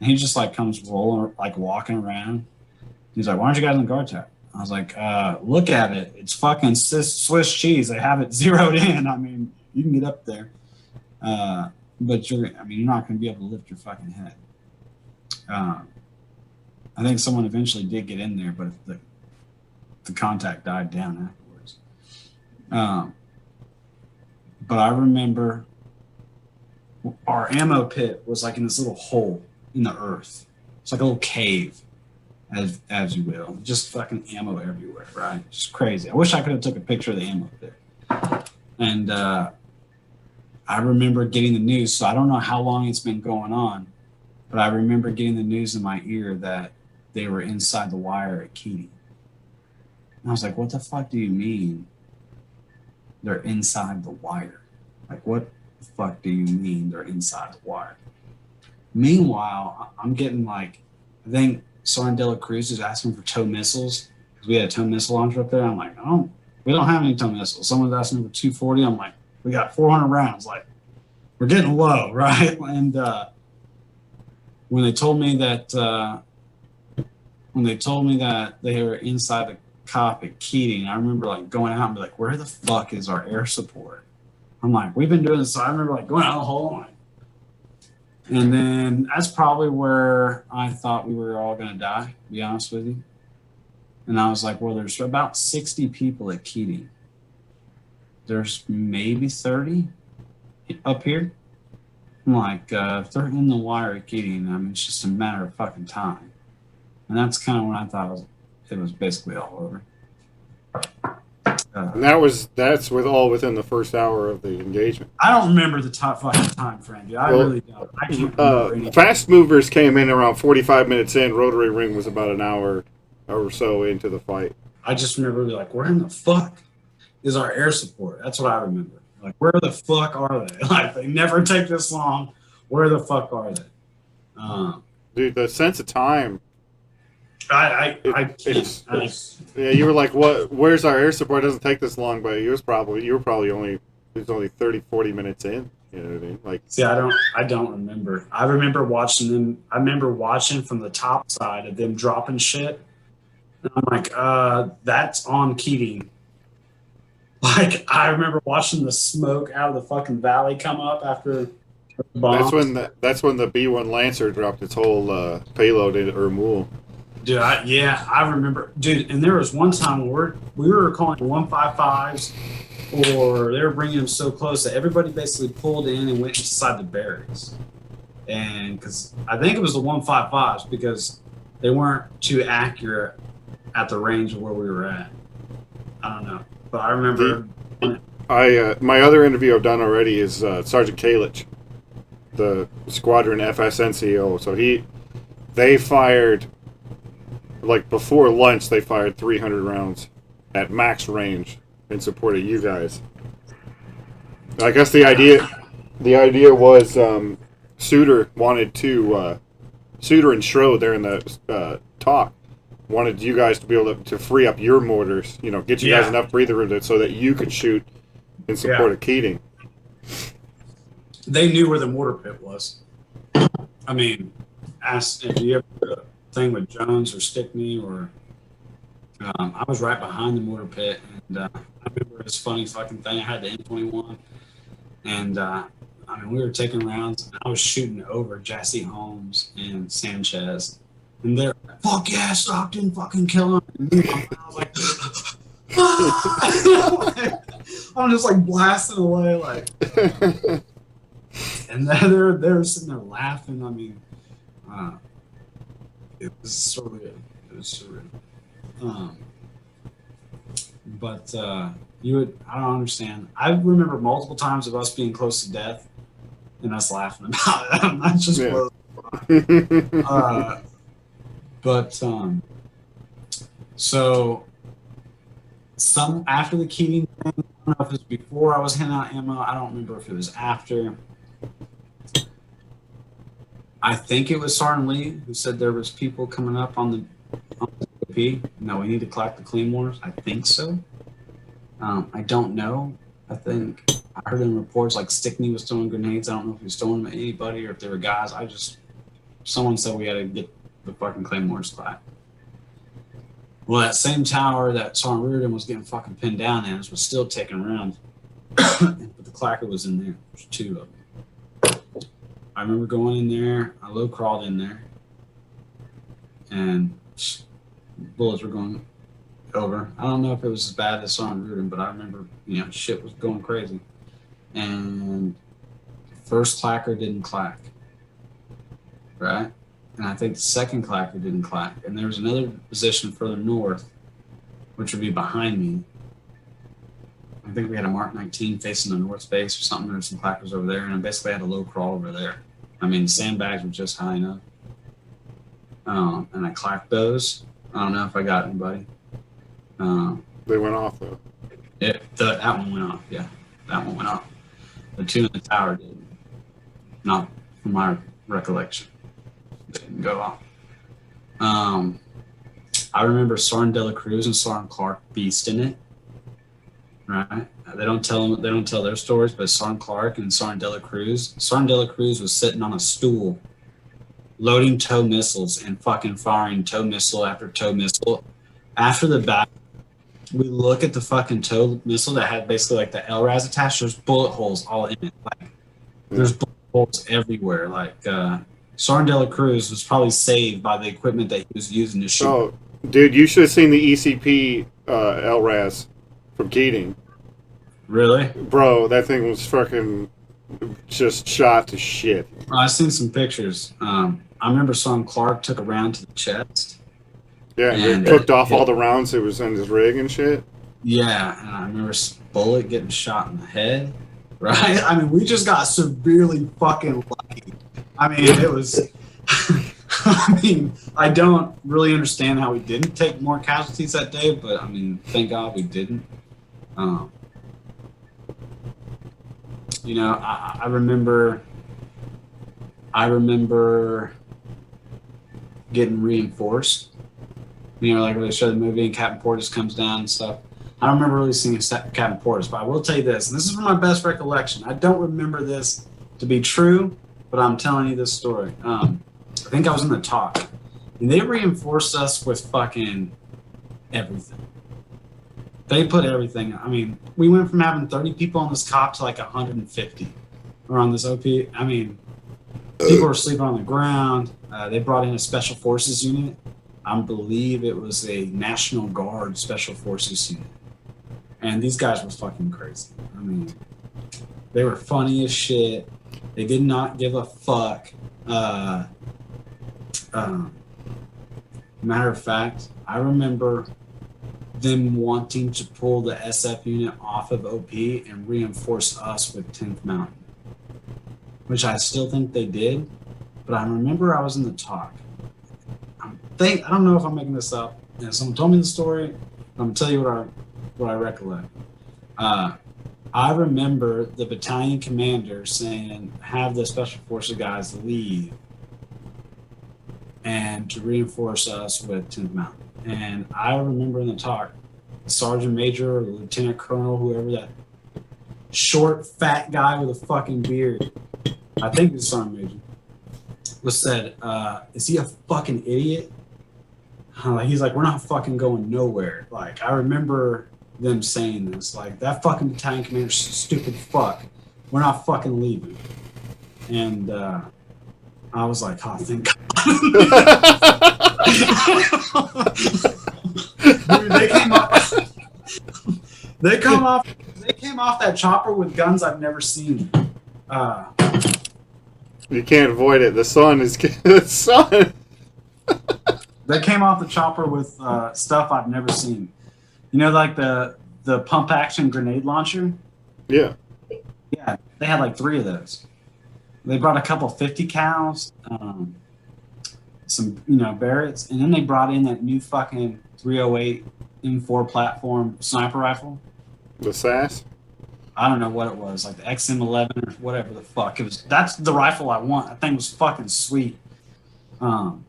And he just like comes rolling, like walking around. He's like, why aren't you guys in the guard tower? I was like, look at it. It's fucking Swiss cheese. They have it zeroed in. I mean, you can get up there. But you're not going to be able to lift your fucking head. I think someone eventually did get in there, but the contact died down afterwards. But I remember our ammo pit was like in this little hole in the earth. It's like a little cave, as you will. Just fucking ammo everywhere, right? Just crazy. I wish I could have took a picture of the ammo pit. And I remember getting the news, so I don't know how long it's been going on, but I remember getting the news in my ear that they were inside the wire at Keating. And I was like, what the fuck do you mean they're inside the wire? Like, what the fuck do you mean they're inside the wire? Meanwhile, I'm getting like, I think Sergeant De La Cruz is asking for tow missiles because we had a tow missile launcher up there. I'm like, we don't have any tow missiles. Someone's asking for 240. I'm like, we got 400 rounds. Like, we're getting low, right? And when they told me that they were inside the cop at Keating, I remember like going out and be like, where the fuck is our air support? I'm like, we've been doing this. So I remember like going out the whole line. And then that's probably where I thought we were all going to die, to be honest with you. And I was like, well, there's about 60 people at Keating. There's maybe 30 up here. I'm like, if they're in the wire at Keating, I mean, it's just a matter of fucking time. And that's kind of when I thought it was basically all over. And that's all within the first hour of the engagement. I don't remember the fucking time frame, dude. I really don't. I can't remember anything. Fast movers came in around 45 minutes in. Rotary Ring was about an hour or so into the fight. I just remember like, where in the fuck is our air support? That's what I remember. Like, where the fuck are they? Like, they never take this long. Where the fuck are they? Dude, the sense of time. I can't. Yeah, you were like, "What? Where's our air support? It doesn't take this long." But you were probably only 30, 40 minutes in. You know what I mean? Like, see, I don't remember. I remember watching them. I remember watching from the top side of them dropping shit. And I'm like, that's on Keating. Like, I remember watching the smoke out of the fucking valley come up after the bomb. That's when the B-1 Lancer dropped its whole payload in Ermul. Dude, I remember, dude. And there was one time where we were calling 155s, or they were bringing them so close that everybody basically pulled in and went inside the barracks. And because I think it was the 155s because they weren't too accurate at the range of where we were at. I don't know, but I remember. My other interview I've done already is Sergeant Kalich, the squadron FSNCO. So they fired. Like, before lunch, they fired 300 rounds at max range in support of you guys. I guess the idea was Suter wanted to Suter and Schroed there in the talk wanted you guys to be able to free up your mortars, get you guys enough breather room so that you could shoot in support of Keating. They knew where the mortar pit was. I mean, if you ever thing with Jones or Stickney or I was right behind the mortar pit, and I remember this funny fucking thing. I had the M21, and we were taking rounds, and I was shooting over Jassy Holmes and Sanchez, and they're like, fuck yeah, Stockton, fucking kill him. And I was like, I'm just like blasting away, like, and they're sitting there laughing. I mean, it was surreal. But I don't understand. I remember multiple times of us being close to death and us laughing about it. I'm not just so some after the Keating thing, I don't know if it was before I was handing out ammo. I don't remember if it was after. I think it was Sergeant Lee who said there was people coming up on the P. No, we need to collect the Claymores. I think so. I don't know. I think I heard in reports like Stickney was throwing grenades. I don't know if he was throwing them at anybody or if they were guys. Someone said we had to get the fucking Claymores back. Well, that same tower that Sergeant Reardon was getting fucking pinned down in was still taking rounds. But the clacker was in there. There's two of them. I remember going in there. I low crawled in there, and bullets were going over. I don't know if it was as bad as Sergeant Rudin, but I remember, shit was going crazy. And first clacker didn't clack, right? And I think the second clacker didn't clack. And there was another position further north, which would be behind me. I think we had a Mark 19 facing the north face or something. There were some clackers over there, and I basically had a low crawl over there. I mean, sandbags were just high enough. And I clacked those. I don't know if I got anybody. They went off, though. That one went off, yeah. That one went off. The two in the tower did. Not from my recollection. They didn't go off. I remember Sergeant Dela Cruz and Sergeant Clark beasting it. Right? They don't tell their stories, but Sergeant Clark and Sergeant Dela Cruz. Sergeant Dela Cruz was sitting on a stool loading tow missiles and fucking firing tow missile after tow missile. After the battle, we look at the fucking tow missile that had basically like the LRAS attached. There's bullet holes all in it. Like, there's bullet holes everywhere. Like, Sergeant Dela Cruz was probably saved by the equipment that he was using to shoot. Oh, dude, you should have seen the ECP LRAS from Keating. Really? Bro, that thing was fucking just shot to shit. I've seen some pictures. I remember Sergeant Clark took a round to the chest. Yeah, and cooked off all the rounds that was in his rig and shit. Yeah, and I remember Bullet getting shot in the head. Right? I mean, we just got severely fucking lucky. I mean, it was... I mean, I don't really understand how we didn't take more casualties that day, but I mean, thank God we didn't. I remember getting reinforced. Like when they show the movie and Captain Portis comes down and stuff. I don't remember really seeing Captain Portis, but I will tell you this, and this is from my best recollection. I don't remember this to be true, but I'm telling you this story. I think I was in the talk, and they reinforced us with fucking everything. They put everything. I mean, we went from having 30 people on this cop to like 150 or on this OP. I mean, people were sleeping on the ground. They brought in a special forces unit. I believe it was a National Guard special forces unit. And these guys were fucking crazy. I mean, they were funny as shit. They did not give a fuck. Matter of fact, I remember them wanting to pull the SF unit off of OP and reinforce us with 10th Mountain, which I still think they did, but I remember I was in the talk. I don't know if I'm making this up. Someone told me the story. I'm gonna tell you what I recollect. I remember the battalion commander saying, have the special forces guys leave and to reinforce us with 10th Mountain. And I remember in the talk, Sergeant Major or Lieutenant Colonel, whoever that short, fat guy with a fucking beard, I think it was Sergeant Major, was said, is he a fucking idiot? He's like, we're not fucking going nowhere. Like, I remember them saying this, like, that fucking battalion commander's stupid fuck. We're not fucking leaving. And I was like, oh, thank God. Dude, they came off that chopper with guns I've never seen. You can't avoid it. The sun is the sun. They came off the chopper with stuff I've never seen. Like the pump action grenade launcher? Yeah. Yeah, they had like 3 of those. They brought a couple 50 cals, some Barretts, and then they brought in that new fucking 308 M4 platform sniper rifle. The SAS? I don't know what it was, like the XM11 or whatever the fuck it was. That's the rifle I want. That thing was fucking sweet. They brought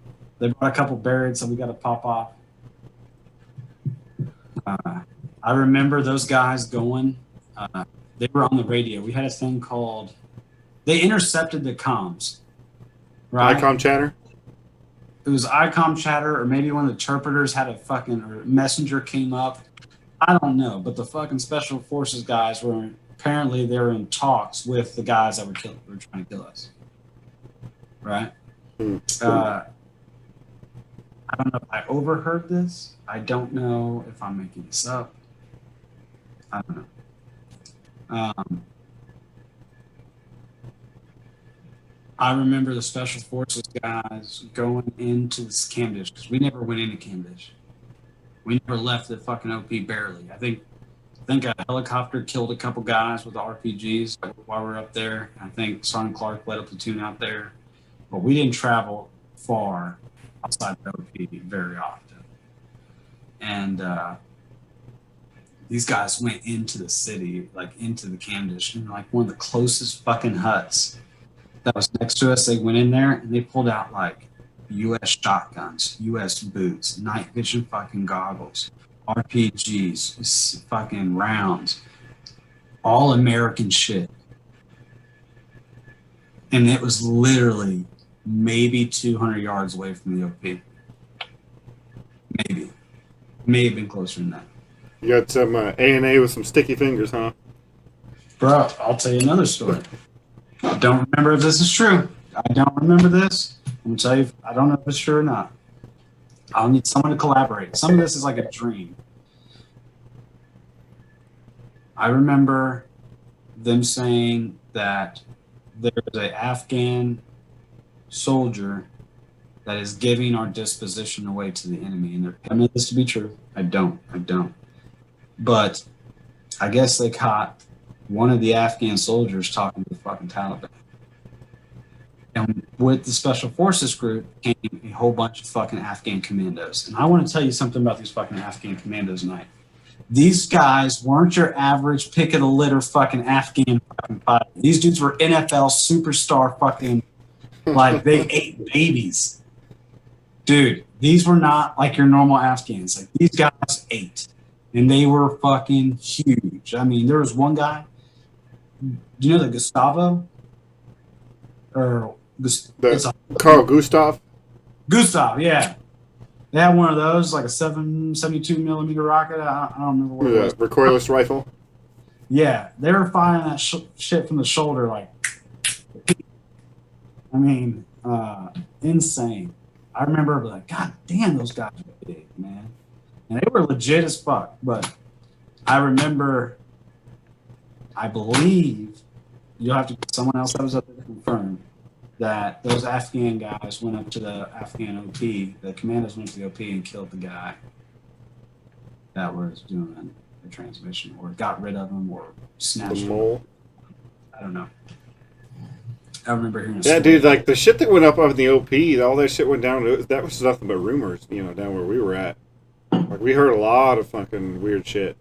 a couple Barretts that we got to pop off. I remember those guys going. They were on the radio. We had a thing called. They intercepted the comms. Right? ICOM chatter? It was ICOM chatter, or maybe one of the interpreters had a fucking or messenger came up. I don't know, but the fucking special forces guys were apparently they were in talks with the guys that were trying to kill us. Right? I I don't know if I overheard this. I don't know if I'm making this up. I don't know. I remember the Special Forces guys going into this Kamdesh because we never went into Kamdesh. We never left the fucking OP barely. I think a helicopter killed a couple guys with the RPGs while we were up there. I think Sergeant Clark led a platoon out there, but we didn't travel far outside the OP very often. And these guys went into the city, like into the Kamdesh, and like one of the closest fucking huts that was next to us. They went in there and they pulled out like U.S. shotguns, U.S. boots, night vision fucking goggles, RPGs, fucking rounds, all American shit. And it was literally maybe 200 yards away from the OP. Maybe. May have been closer than that. You got some A&A with some sticky fingers, huh? Bro, I'll tell you another story. I don't remember if this is true. I don't remember this. I'm going to tell you, I don't know if it's true or not. I'll need someone to collaborate. Some of this is like a dream. I remember them saying that there's an Afghan soldier that is giving our disposition away to the enemy. And they're telling this to be true. I don't. But I guess they caught one of the Afghan soldiers talking to the fucking Taliban. And with the Special Forces group came a whole bunch of fucking Afghan commandos. And I want to tell you something about these fucking Afghan commandos tonight. These guys weren't your average pick of the litter fucking Afghan fucking pilot. These dudes were NFL superstar fucking, like they ate babies. Dude, these were not like your normal Afghans. Like these guys ate. And they were fucking huge. I mean, there was one guy. Do you know the Gustavo? Or Carl Gustav? Gustav, yeah. They had one of those, like a 7.72 millimeter rocket. I don't remember what it was. Recoilless rifle? Yeah, they were firing that shit from the shoulder, like, I mean, insane. I remember like, God damn, those guys were big, man. And they were legit as fuck. But I remember, I believe, you'll have to get someone else that was up there to confirm that those Afghan guys went up to the Afghan OP, the commandos went to the OP and killed the guy that was doing the transmission, or got rid of him, or snatched him. I don't know. I remember hearing. Yeah, dude, like the shit that went up on the OP, all that shit went down. That was nothing but rumors, down where we were at. Like we heard a lot of fucking weird shit.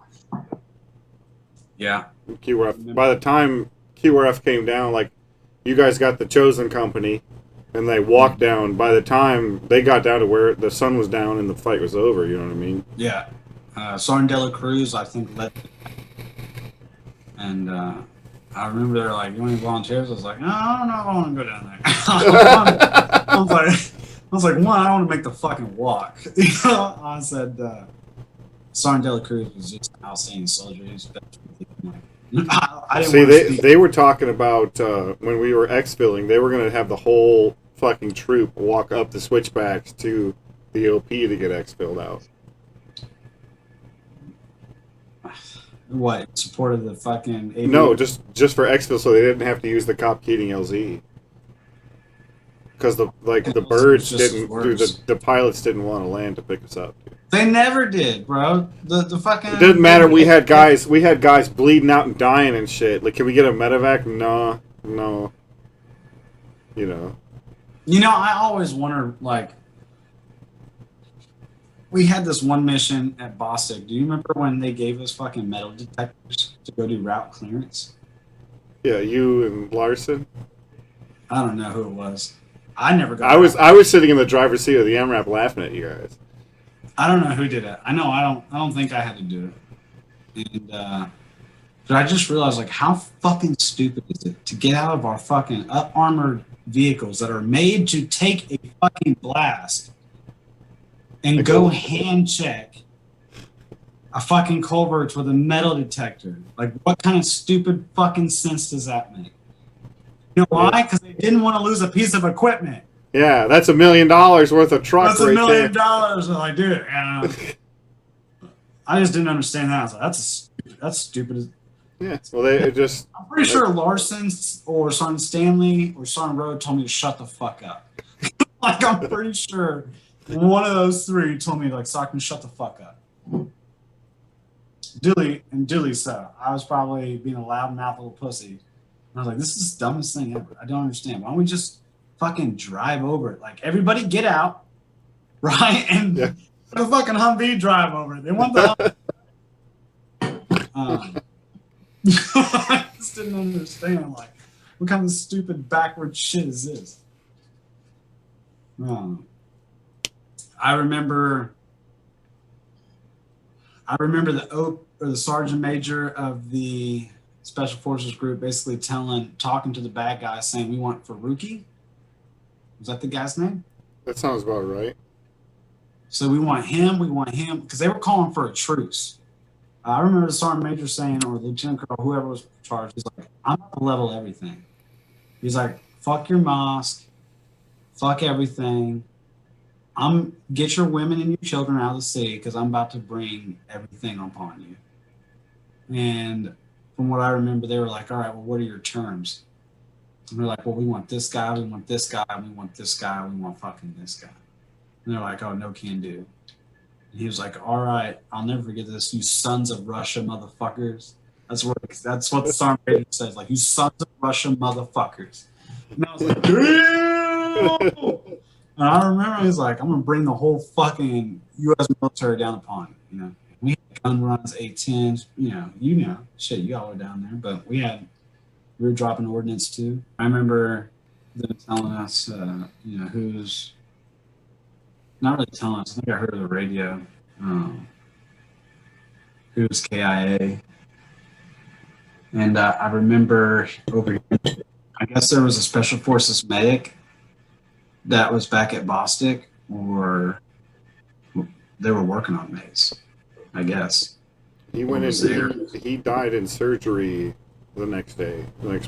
Yeah. QRF. By the time QRF came down, like you guys got the chosen company, and they walked down. By the time they got down to where the sun was down and the fight was over, you know what I mean? Yeah. Sergeant De La Cruz, I think, led. And I remember they were like, "You want any volunteers?" I was like, "No, I don't know if I want to go down there." I was like, one, I don't want to make the fucking walk. I said, Sergeant De La Cruz was just an outstanding soldier. He was I didn't See, they were talking about when we were exfilling, they were going to have the whole fucking troop walk up the switchbacks to the OP to get exfilled out. What, in support of the fucking AV? No, just for exfil, so they didn't have to use the Cop Keating LZ. Because the birds didn't, the pilots didn't want to land to pick us up. Dude. They never did, bro. The fucking. It didn't matter. We had guys bleeding out and dying and shit. Like, can we get a medevac? No. I always wonder, like, we had this one mission at Bostic. Do you remember when they gave us fucking metal detectors to go do route clearance? Yeah, you and Larson. I don't know who it was. I never got. I was sitting in the driver's seat of the MRAP laughing at you guys. I don't know who did it. I know I don't think I had to do it. And but I just realized, like, how fucking stupid is it to get out of our fucking up-armored vehicles that are made to take a fucking blast and go hand check a fucking culvert with a metal detector? Like, what kind of stupid fucking sense does that make? You know why? Because they didn't want to lose a piece of equipment. Yeah, that's $1 million worth of truck That's $1 right million. there. I'm like, dude, I just didn't understand that. I was like, that's stupid. Yeah, well, they just I'm pretty sure Larson or Sergeant Stanley or Sergeant Road told me to shut the fuck up. Like, I'm pretty sure one of those three told me, like, Stockton, shut the fuck up. Dilly, so I was probably being a loudmouth little pussy. And I was like, this is the dumbest thing ever. I don't understand. Why don't we just fucking drive over it? Like, everybody get out, right? And yeah. the fucking Humvee drive over it. They want the I just didn't understand, like, what kind of stupid backward shit is this? I remember the sergeant major of the special forces group basically talking to the bad guy, saying, "We want Faruqi." Was that the guy's name? That sounds about right. So we want him, because they were calling for a truce. I remember the sergeant major saying, or lieutenant colonel, whoever was charged, he's like, "I'm about to level everything." He's like, "Fuck your mosque, fuck everything. Get your women and your children out of the city because I'm about to bring everything upon you." And from what I remember, they were like, "All right, well, what are your terms?" And they're like, "Well, we want this guy, we want this guy, we want this guy, we want fucking this guy." And they're like, "Oh, no can do." And he was like, "All right, I'll never forget this, you sons of Russia motherfuckers." That's what the sergeant major says, like, "You sons of Russia motherfuckers." And I was like, damn! And I remember he's like, "I'm gonna bring the whole fucking U.S. military down upon you." You know, we had gun runs, A-10s. Shit, you all were down there, but we were dropping ordnance too. I remember them telling us, who's not really telling us. I think I heard of the radio. Who's KIA, and I remember over here. I guess there was a special forces medic that was back at Bostic, or they were working on Maze, I guess. He went in. He died in surgery the next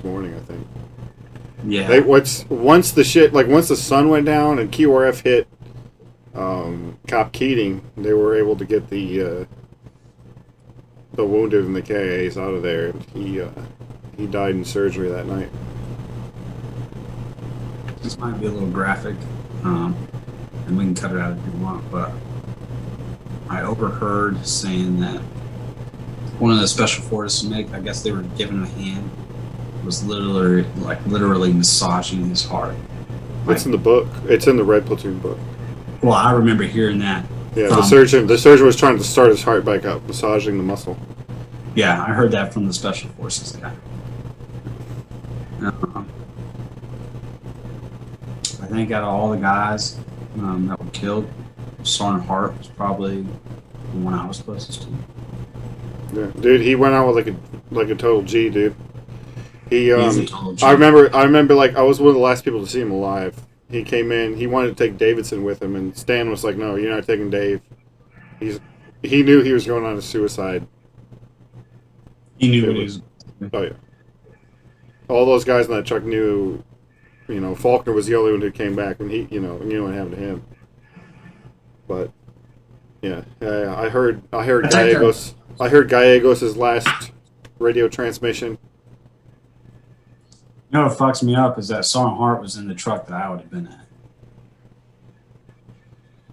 morning, I think. Yeah. Once the sun went down and QRF hit Cop Keating, they were able to get the wounded and the KAs out of there. He died in surgery that night. This might be a little graphic, and we can cut it out if you want, but I overheard saying that one of the special forces medic, I guess they were giving him a hand, was literally massaging his heart. It's in the book. It's in the Red Platoon book. Well, I remember hearing that. Yeah, the surgeon was trying to start his heart back up, massaging the muscle. Yeah, I heard that from the special forces guy. I think out of all the guys that were killed, Sergeant Hart was probably the one I was closest to. Yeah, dude, he went out with like a total G, dude. He's a total G. I remember, like, I was one of the last people to see him alive. He came in. He wanted to take Davidson with him, and Stan was like, "No, you're not taking Dave." He knew he was going on a suicide. He knew what he was. Oh yeah. All those guys in that truck knew. Faulkner was the only one who came back, and he, knew what happened to him. But yeah, I heard Gallegos. I heard Gallegos' last radio transmission. You know what fucks me up is that Sergeant Hart was in the truck that I would have been at.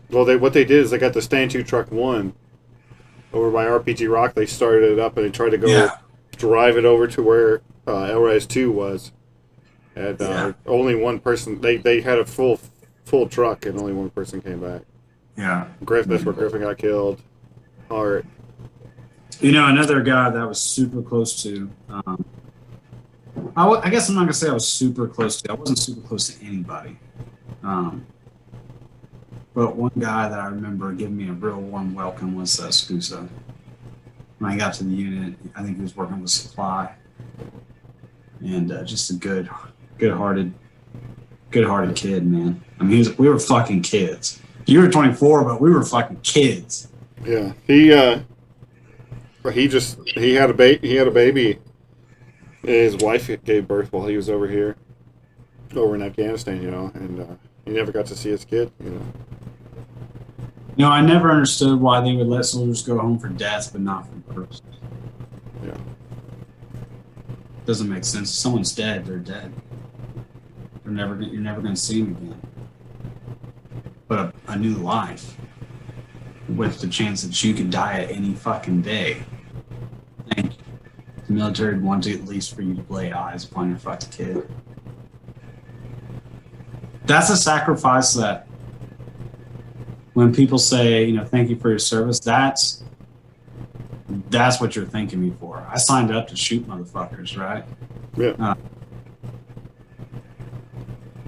Well, what they did is they got the Stand 2 Truck 1 over by RPG Rock. They started it up and they tried to go drive it over to where LRIS 2 was. And only one person. They had a full truck and only one person came back. Yeah. That's where Griffin got killed. Hart. Another guy that I was super close to. I guess I'm not gonna say I was super close to. I wasn't super close to anybody. But one guy that I remember giving me a real warm welcome was Scusa. When I got to the unit, I think he was working with supply, and just a good-hearted kid, man. I mean, we were fucking kids. You were 24, but we were fucking kids. Yeah, he had a baby. His wife gave birth while he was over in Afghanistan, and He never got to see his kid, I never understood why they would let soldiers go home for deaths, but not for births. Yeah. Doesn't make sense. If someone's dead, they're dead. You're never going to see them again. But a new life, with the chance that you could die at any fucking day. Thank you. The military would want to at least for you to lay eyes upon your fucking kid. That's a sacrifice that when people say, thank you for your service, that's what you're thanking me for. I signed up to shoot motherfuckers, right? Yeah.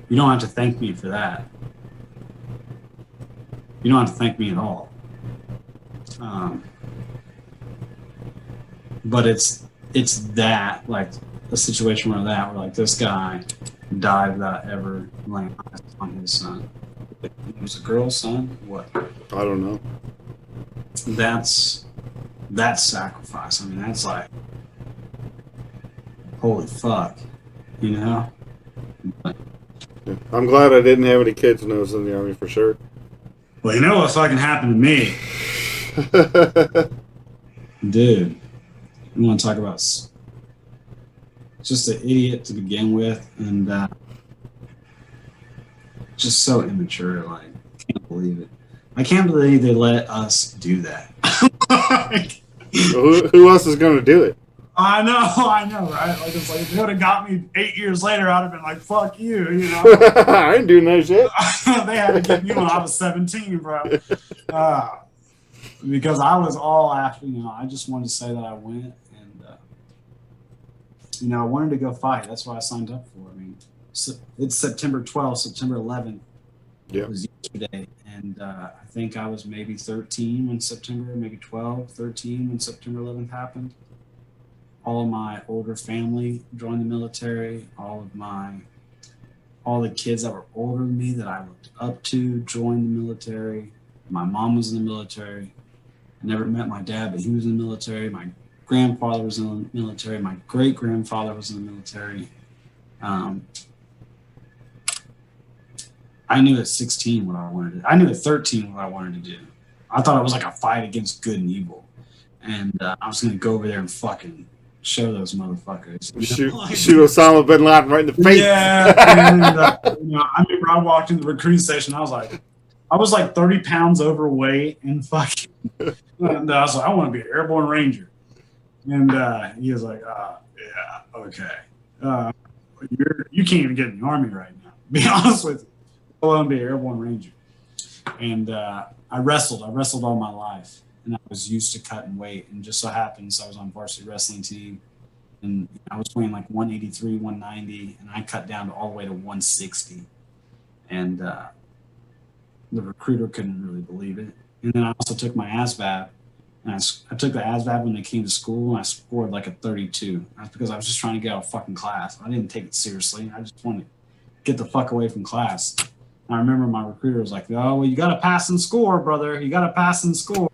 You don't have to thank me for that. You don't have to thank me at all. But it's that, like a situation where like this guy died without ever laying eyes on his son. It was a girl's son? What? I don't know. That's sacrifice. I mean, that's like, holy fuck, But, Yeah. I'm glad I didn't have any kids when I was in the Army for sure. well, you know what fucking happened to me? Dude, you want to talk about just an idiot to begin with, and just so immature. Like, can't believe it. I can't believe they let us do that. Who else is going to do it? I know, right? Like, it's like, if it would have got me 8 years later, I'd have been like, fuck you, I ain't doing that shit. They had to get me when I was 17, bro. Because I was all after, I just wanted to say that I went, and, I wanted to go fight. That's what I signed up for. I mean, it's September 12th, September 11th. Yeah. It was yesterday, and I think I was maybe 13 when September, maybe 12, 13 when September 11th happened. All of my older family joined the military. All the kids that were older than me that I looked up to joined the military. My mom was in the military. I never met my dad, but he was in the military. My grandfather was in the military. My great-grandfather was in the military. I knew at 16 what I wanted to do. I knew at 13 what I wanted to do. I thought it was like a fight against good and evil. And I was going to go over there and fucking show those motherfuckers. Shoot Osama bin Laden right in the face. Yeah. And, I remember I walked in the recruiting station. I was like 30 pounds overweight and fucking. And I was like, I want to be an airborne ranger. And he was like, yeah, okay. You can't even get in the Army right now, to be honest with you. I want to be an airborne ranger. And I wrestled all my life. And I was used to cutting weight. And just so happens I was on varsity wrestling team. And I was weighing like 183, 190. And I cut down to all the way to 160. And the recruiter couldn't really believe it. And then I also took my ASVAB. And I took the ASVAB when they came to school. And I scored like a 32. That's because I was just trying to get out of fucking class. I didn't take it seriously. I just wanted to get the fuck away from class. And I remember my recruiter was like, oh, well, you got to pass and score, brother. You got to pass and score.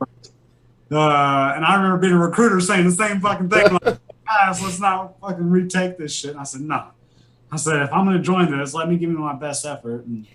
And I remember being a recruiter saying the same fucking thing. Like, let's not fucking retake this shit. And I said, no. I said, if I'm going to join this, let me give me my best effort. And